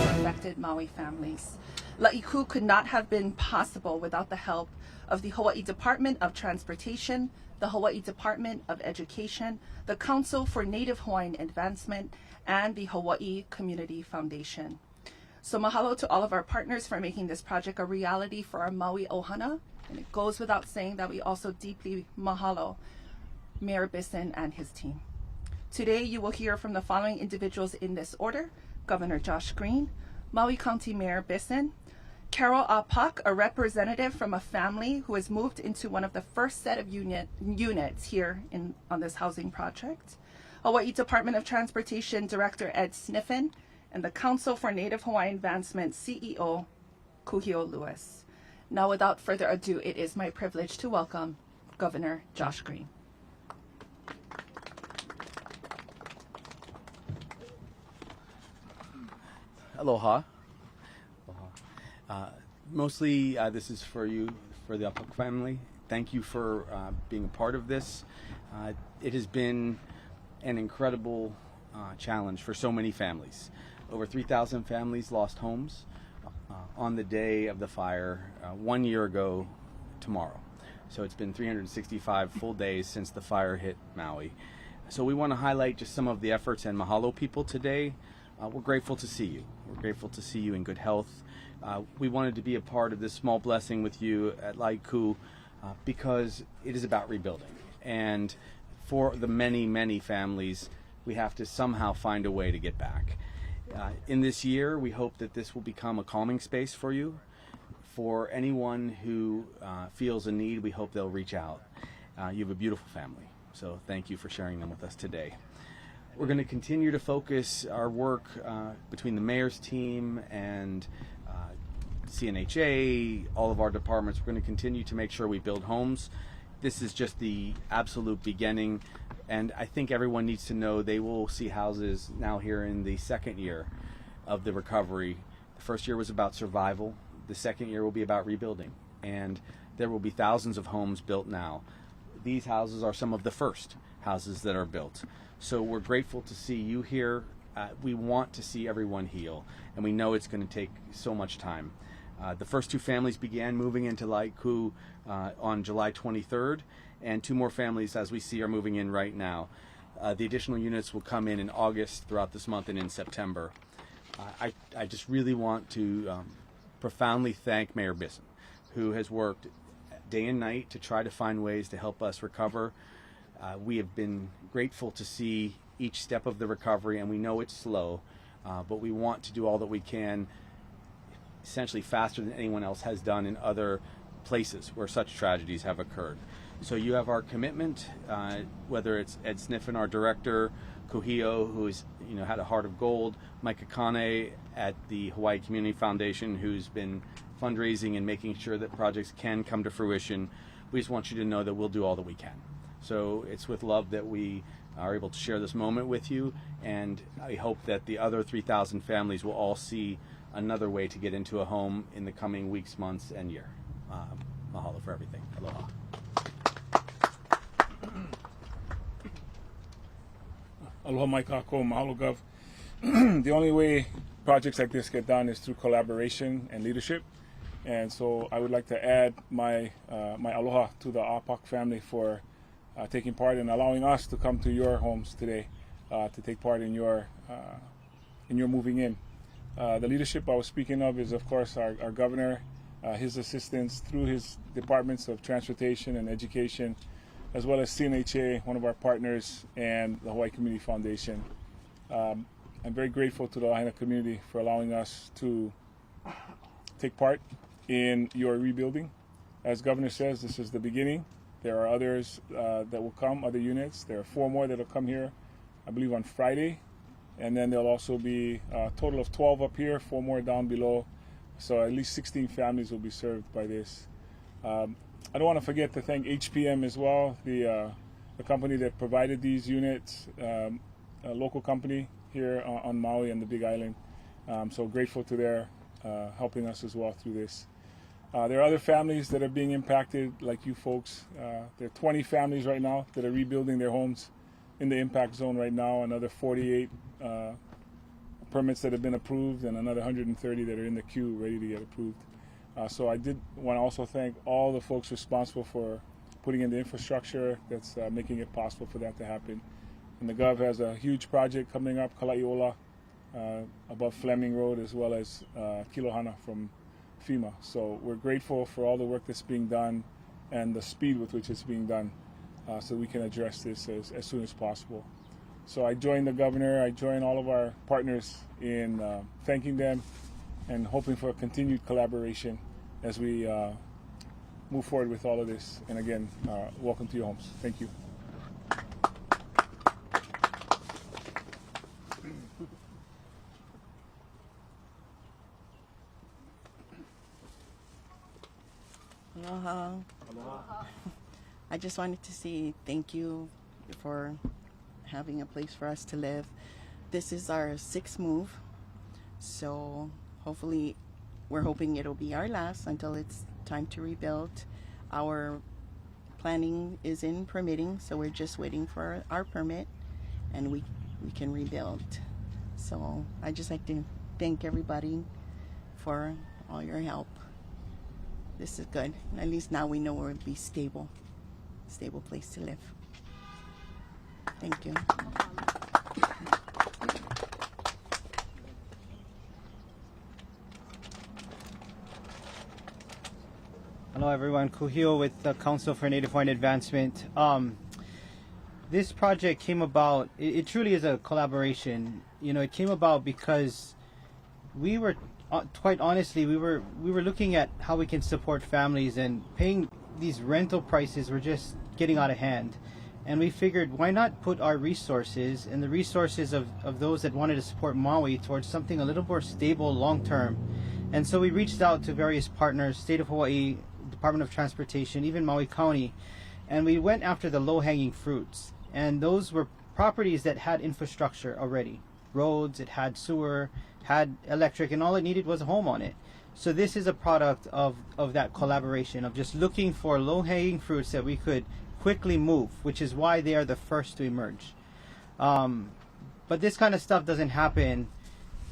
Affected Maui families. La'iku could not have been possible without the help of the Hawaii Department of Transportation, the Hawaii Department of Education, the Council for Native Hawaiian Advancement, and the Hawaii Community Foundation. So mahalo to all of our partners for making this project a reality for our Maui ohana. And it goes without saying that we also deeply mahalo Mayor Bissen and his team. Today you will hear from the following individuals in this order: Governor Josh Green, Maui County Mayor Bissen, Carol Apak, a representative from a family who has moved into one of the first set of units here on this housing project, Hawaii Department of Transportation Director Ed Sniffen, and the Council for Native Hawaiian Advancement CEO Kuhio Lewis. Now, without further ado, it is my privilege to welcome Governor Josh Green. Aloha. Mostly this is for you, for the Apuk family. Thank you for being a part of this. It has been an incredible challenge for so many families. Over 3,000 families lost homes on the day of the fire 1 year ago tomorrow. So it's been 365 full days since the fire hit Maui. So we want to highlight just some of the efforts and mahalo people today. We're grateful to see you. We're grateful to see you in good health. We wanted to be a part of this small blessing with you at Laiku because it is about rebuilding. And for the many, many families, we have to somehow find a way to get back. In this year, we hope that this will become a calming space for you. For anyone who feels a need, we hope they'll reach out. You have a beautiful family, so thank you for sharing them with us today. We're going to continue to focus our work between the mayor's team and CNHA, all of our departments. We're going to continue to make sure we build homes. This is just the absolute beginning, and I think everyone needs to know they will see houses now here in the second year of the recovery. The first year was about survival. The second year will be about rebuilding, and there will be thousands of homes built now. These houses are some of the first houses that are built. So we're grateful to see you here. We want to see everyone heal, and we know it's going to take so much time. The first two families began moving into Laiku on July 23rd, and two more families, as we see, are moving in right now. The additional units will come in August, throughout this month, and in September. I just really want to profoundly thank Mayor Bissen, who has worked day and night to try to find ways to help us recover. We have been grateful to see each step of the recovery, and we know it's slow, but we want to do all that we can, essentially faster than anyone else has done in other places where such tragedies have occurred. So you have our commitment, whether it's Ed Sniffen, our director, Kuhio, who's had a heart of gold, Mike Akane at the Hawaii Community Foundation, who's been fundraising and making sure that projects can come to fruition. We just want you to know that we'll do all that we can. So it's with love that we are able to share this moment with you, and I hope that the other 3,000 families will all see another way to get into a home in the coming weeks, months, and year. Mahalo for everything. Aloha. Aloha mai kako, mahalo gov. The only way projects like this get done is through collaboration and leadership. And so I would like to add my aloha to the Apak family for taking part in allowing us to come to your homes today to take part in your moving in. The leadership I was speaking of is, of course, our governor, his assistants through his departments of transportation and education, as well as CNHA, one of our partners, and the Hawaii Community Foundation. I'm very grateful to the Lahaina community for allowing us to take part in your rebuilding. As Governor says, this is the beginning. There are others that will come, other units. There are 4 more that will come here, I believe, on Friday. And then there'll also be a total of 12 up here, 4 more down below. So at least 16 families will be served by this. I don't want to forget to thank HPM as well, the company that provided these units, a local company here on Maui and the Big Island. So grateful to their helping us as well through this. There are other families that are being impacted, like you folks. There are 20 families right now that are rebuilding their homes in the impact zone right now. Another 48 permits that have been approved, and another 130 that are in the queue ready to get approved. So I did want to also thank all the folks responsible for putting in the infrastructure that's making it possible for that to happen. And the Gov has a huge project coming up, Kala'iola, above Fleming Road, as well as Kilohana from FEMA. So we're grateful for all the work that's being done and the speed with which it's being done, so we can address this as soon as possible. So I join the governor, I join all of our partners in thanking them and hoping for a continued collaboration as we move forward with all of this. And again, welcome to your homes. Thank you. Aloha. Aloha. I just wanted to say thank you for having a place for us to live. This is our 6th move, so hopefully we're hoping it'll be our last until it's time to rebuild. Our planning is in permitting, so we're just waiting for our permit and we can rebuild. So I just like to thank everybody for all your help. This is good. At least now we know we'll be stable place to live. Thank you. Hello everyone, Kuhio with the Council for Native Hawaiian Advancement. This project came about, it truly is a collaboration. You know, it came about because we were, quite honestly, we were looking at how we can support families, and paying these rental prices were just getting out of hand. And we figured, why not put our resources and the resources of those that wanted to support Maui towards something a little more stable long term. And so we reached out to various partners, State of Hawaii, Department of Transportation, even Maui County, and we went after the low-hanging fruits. And those were properties that had infrastructure already. Roads, it had sewer, had electric, and all it needed was a home on it. So this is a product of that collaboration, of just looking for low-hanging fruits that we could quickly move, which is why they are the first to emerge. But this kind of stuff doesn't happen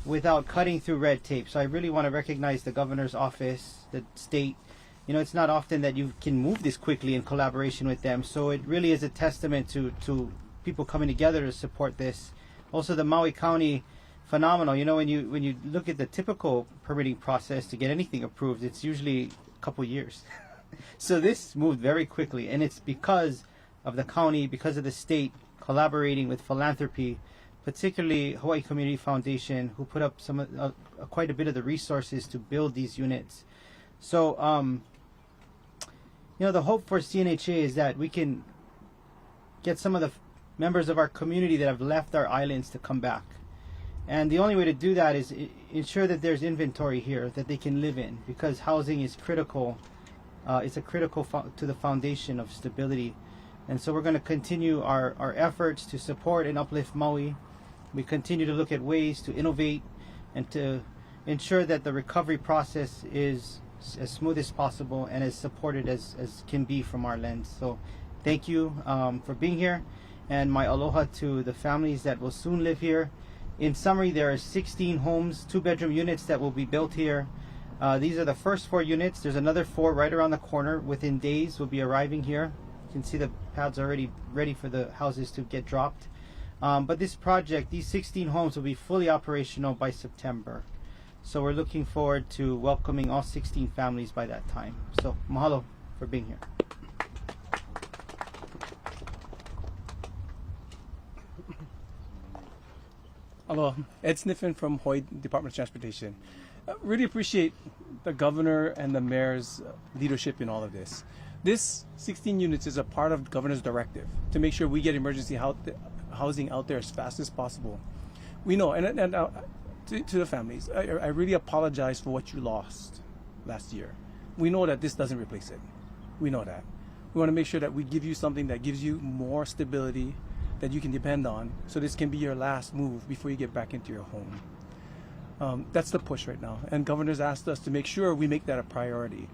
without cutting through red tape. So I really want to recognize the governor's office, the state. You know, it's not often that you can move this quickly in collaboration with them. So it really is a testament to people coming together to support this. Also, the Maui County, phenomenal. You know, when you look at the typical permitting process to get anything approved, it's usually a couple years. So this moved very quickly, and it's because of the county, because of the state collaborating with philanthropy, particularly Hawaii Community Foundation, who put up quite a bit of the resources to build these units. So, you know, the hope for CNHA is that we can get some of the members of our community that have left our islands to come back. And the only way to do that is ensure that there's inventory here that they can live in, because housing is critical. It's a critical to the foundation of stability. And so we're going to continue our efforts to support and uplift Maui. We continue to look at ways to innovate and to ensure that the recovery process is as smooth as possible and as supported as can be from our lens. So thank you for being here, and my aloha to the families that will soon live here. In summary, there are 16 homes, 2-bedroom units that will be built here. These are the first 4 units. There's another 4 right around the corner. Within days will be arriving here. You can see the pads already ready for the houses to get dropped. But this project, these 16 homes, will be fully operational by September. So we're looking forward to welcoming all 16 families by that time. So mahalo for being here. Hello, Ed Sniffen from Hawaii Department of Transportation. Really appreciate the governor and the mayor's leadership in all of this. This 16 units is a part of the governor's directive to make sure we get emergency housing out there as fast as possible. We know, and to the families, I really apologize for what you lost last year. We know that this doesn't replace it. We know that. We want to make sure that we give you something that gives you more stability that you can depend on, so this can be your last move before you get back into your home. That's the push right now, and governor's asked us to make sure we make that a priority.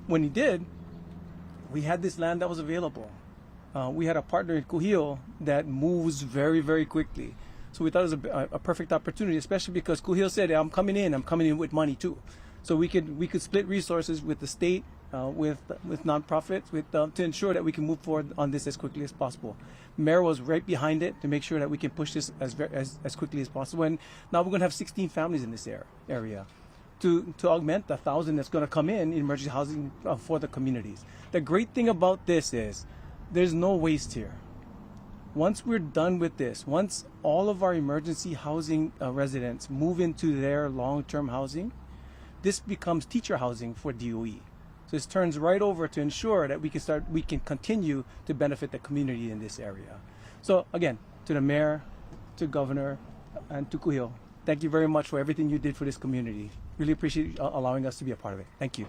when he did, we had this land that was available. We had a partner in Kuhio that moves very, very quickly. So we thought it was a perfect opportunity, especially because Kuhio said, I'm coming in with money too. So we could split resources with the state, with nonprofits, to ensure that we can move forward on this as quickly as possible. Mayor was right behind it to make sure that we can push this as quickly as possible. And now we're going to have 16 families in this area to augment the 1,000 that's going to come in emergency housing for the communities. The great thing about this is there's no waste here. Once we're done with this, once all of our emergency housing residents move into their long-term housing, this becomes teacher housing for DOE. So this turns right over to ensure that we can continue to benefit the community in this area. So again, to the mayor, to governor, and to Kuhio, thank you very much for everything you did for this community. Really appreciate you allowing us to be a part of it. Thank you.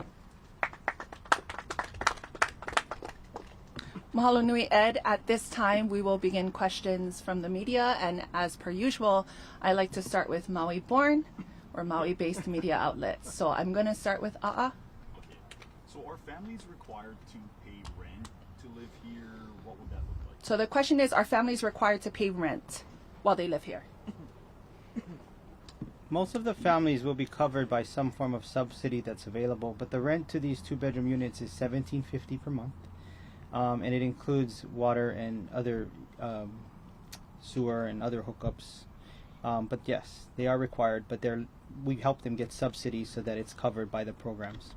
Mahalo nui, Ed. At this time, we will begin questions from the media, and as per usual, I like to start with Maui-born or Maui-based media outlets. So I'm going to start with A'a. Okay. So are families required to pay rent to live here? What would that look like? So the question is, are families required to pay rent while they live here? Most of the families will be covered by some form of subsidy that's available, but the rent to these 2-bedroom units is $17.50 per month. And it includes water and other sewer and other hookups. But yes, they are required, but we help them get subsidies so that it's covered by the programs.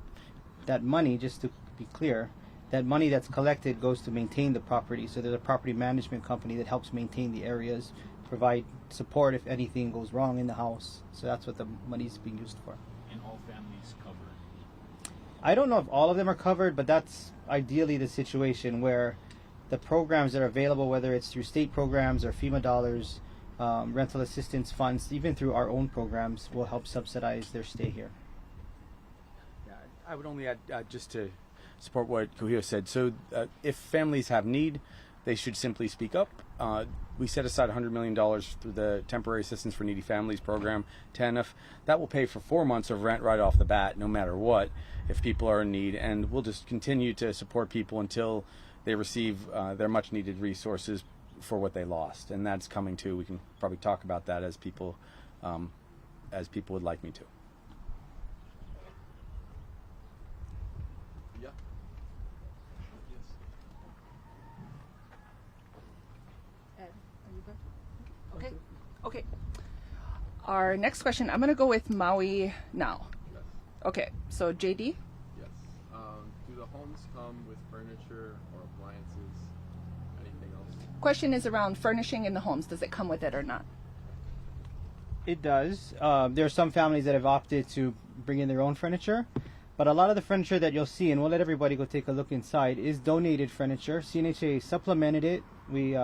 That money, just to be clear, that money that's collected goes to maintain the property. So there's a property management company that helps maintain the areas, provide support if anything goes wrong in the house. So that's what the money is being used for. And all families covered? I don't know if all of them are covered, but that's ideally the situation where the programs that are available, whether it's through state programs or FEMA dollars, rental assistance funds, even through our own programs, will help subsidize their stay here. Yeah, I would only add, just to support what Kuhio said. So if families have need, they should simply speak up. We set aside $100 million through the Temporary Assistance for Needy Families program, TANF. That will pay for 4 months of rent right off the bat, no matter what, if people are in need. And we'll just continue to support people until they receive their much needed resources for what they lost. And that's coming too. We can probably talk about that as people would like me to. Yeah. Yes. Ed, are you good? Okay. Okay. Our next question, I'm going to go with Maui now. Yes. Okay, so JD? Yes. Do the homes come with furniture or appliances? Anything else? Question is around furnishing in the homes. Does it come with it or not? It does. There are some families that have opted to bring in their own furniture, but a lot of the furniture that you'll see, and we'll let everybody go take a look inside, is donated furniture. CNHA supplemented it. We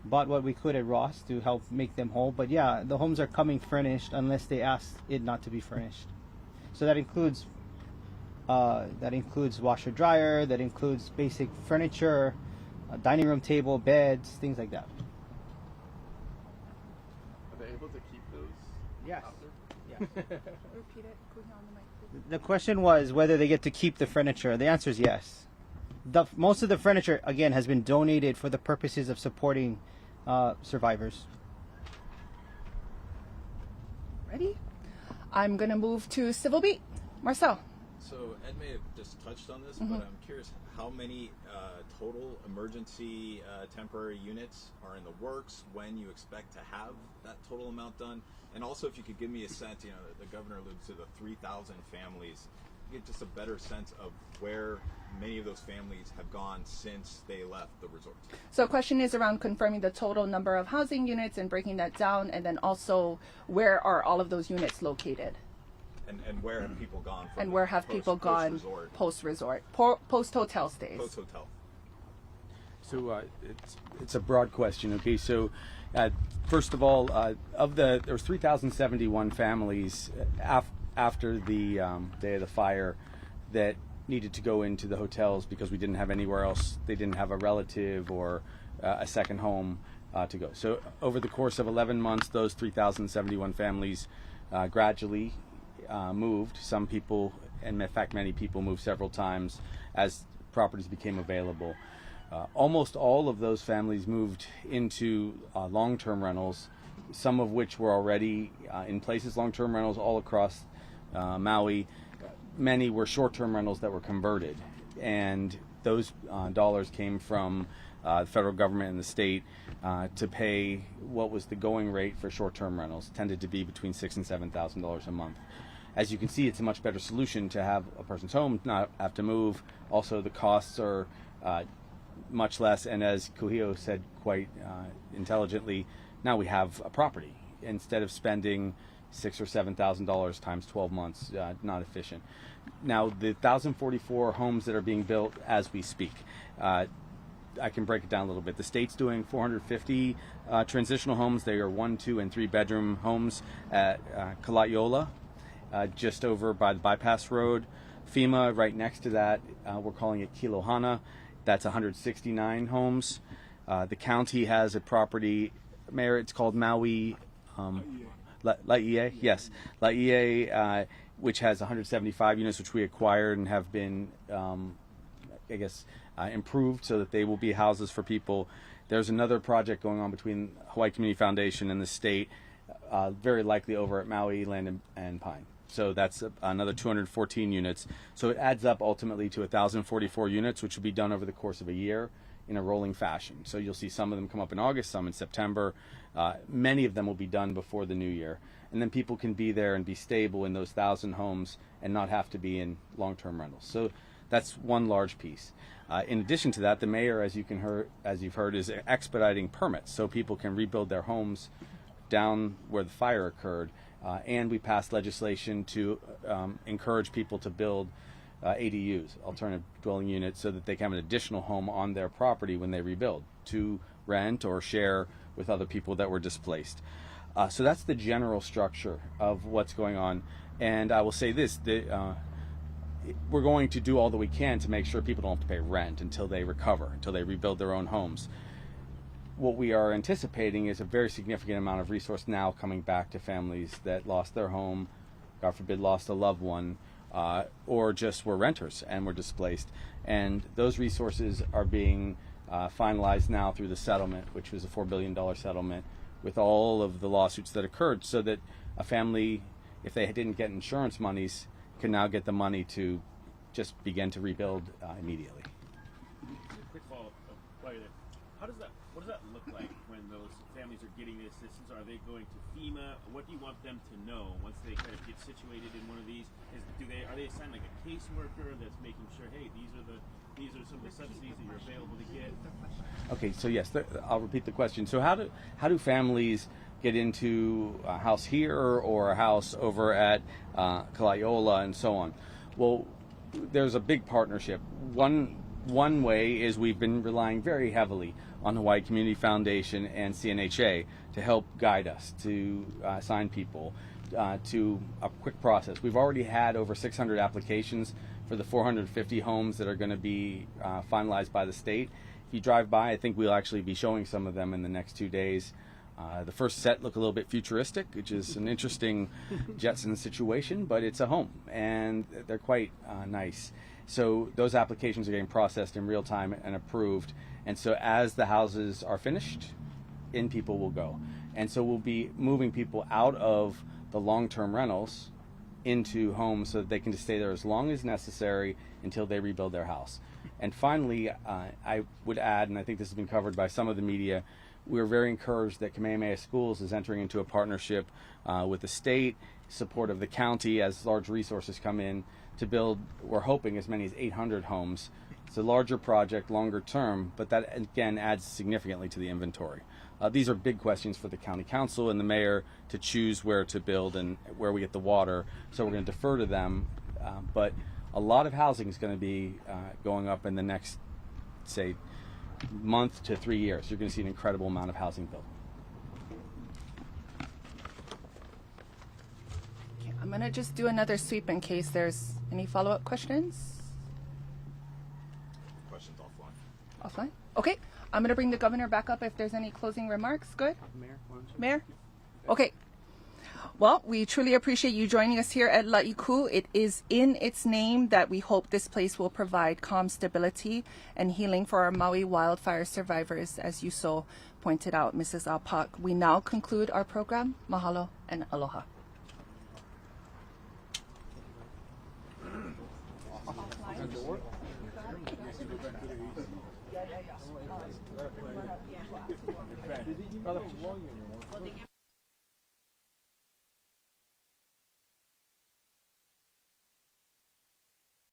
bought what we could at Ross to help make them whole. But yeah, the homes are coming furnished unless they ask it not to be furnished. So that includes washer dryer, that includes basic furniture, a dining room table, beds, things like that. Are they able to keep those? Yes. After? Yes. Repeat it. Could you on the mic, please? The question was whether they get to keep the furniture. The answer is yes. Most of the furniture, again, has been donated for the purposes of supporting survivors. Ready? I'm going to move to Civil Beat. Marcel. So Ed may have just touched on this, but I'm curious how many total emergency temporary units are in the works, when you expect to have that total amount done, and also if you could give me a sense, the governor alluded to the 3,000 families, get just a better sense of where many of those families have gone since they left the resort. So question is around confirming the total number of housing units and breaking that down, and then also where are all of those units located? And where have people gone from? And where have people gone post-resort, post-hotel stays? Post-hotel. So it's a broad question. Okay, so first of all, there was 3,071 families after the day of the fire that needed to go into the hotels because we didn't have anywhere else. They didn't have a relative or a second home to go. So over the course of 11 months, those 3,071 families gradually moved. Some people and in fact, many people moved several times as properties became available. Almost all of those families moved into long-term rentals, some of which were already in places, long-term rentals all across Maui. Many were short-term rentals that were converted, and those dollars came from the federal government and the state to pay what was the going rate for short-term rentals. Tended to be between $6,000 and $7,000 a month. As you can see, it's a much better solution to have a person's home not have to move. Also, the costs are much less, and as Kuhio said quite intelligently, now we have a property instead of spending $6,000 or $7,000 times 12 months. Not efficient. Now, the 1,044 homes that are being built as we speak, I can break it down a little bit. The state's doing 450 transitional homes. They are 1, 2, and 3 bedroom homes at Kalaiola, just over by the bypass road. FEMA, right next to that, we're calling it Kilohana. That's 169 homes. The county has a property, Mayor, it's called Maui Laie, yes, Laie, which has 175 units, which we acquired and have been, improved so that they will be houses for people. There's another project going on between Hawaii Community Foundation and the state, very likely over at Maui Land and Pine. So that's another 214 units. So it adds up ultimately to 1,044 units, which will be done over the course of a year in a rolling fashion. So you'll see some of them come up in August, some in September. Many of them will be done before the new year. And then people can be there and be stable in those 1,000 homes and not have to be in long-term rentals. So that's one large piece. In addition to that, the mayor, as you've heard, is expediting permits so people can rebuild their homes down where the fire occurred. And we passed legislation to encourage people to build ADUs, alternative dwelling units, so that they can have an additional home on their property when they rebuild to rent or share with other people that were displaced. So that's the general structure of what's going on. And I will say this, we're going to do all that we can to make sure people don't have to pay rent until they recover, until they rebuild their own homes. What we are anticipating is a very significant amount of resource now coming back to families that lost their home, God forbid lost a loved one, or just were renters and were displaced. And those resources are being finalized now through the settlement, which was a $4 billion settlement with all of the lawsuits that occurred, so that a family, if they didn't get insurance monies, can now get the money to just begin to rebuild immediately. Quick follow-up. What does that look like when those families are getting the assistance? Are they going to FEMA? What do you want them to know once they kind of get situated in one of these? Are they assigned like a caseworker that's making sure, hey, these are some of the subsidies that you're available to get? Okay, so yes, I'll repeat the question. So how do families get into a house here or a house over at Kalaiola and so on? Well, there's a big partnership. One way is we've been relying very heavily on Hawaii Community Foundation and CNHA to help guide us, to assign people to a quick process. We've already had over 600 applications for the 450 homes that are going to be finalized by the state. If you drive by, I think we'll actually be showing some of them in the next 2 days. The first set look a little bit futuristic, which is an interesting Jetson situation, but it's a home, and they're quite nice. So those applications are getting processed in real time and approved. And so as the houses are finished, in people will go. And so we'll be moving people out of the long-term rentals into homes so that they can just stay there as long as necessary until they rebuild their house. And finally, I would add, and I think this has been covered by some of the media, we're very encouraged that Kamehameha Schools is entering into a partnership with the state, support of the county as large resources come in to build, we're hoping, as many as 800 homes. It's a larger project, longer term, but that again adds significantly to the inventory. These are big questions for the county council and the mayor to choose where to build and where we get the water, so we're going to defer to them. But a lot of housing is going to be going up in the next, say, month to 3 years. You're going to see an incredible amount of housing built. Okay, I'm going to just do another sweep in case there's any follow-up questions. Questions offline. Offline? Okay. I'm going to bring the governor back up if there's any closing remarks. Good? Mayor, why don't you? Mayor? Okay. Well, we truly appreciate you joining us here at La'iku. It is in its name that we hope this place will provide calm stability and healing for our Maui wildfire survivors, as you so pointed out, Mrs. Alpak. We now conclude our program. Mahalo and aloha.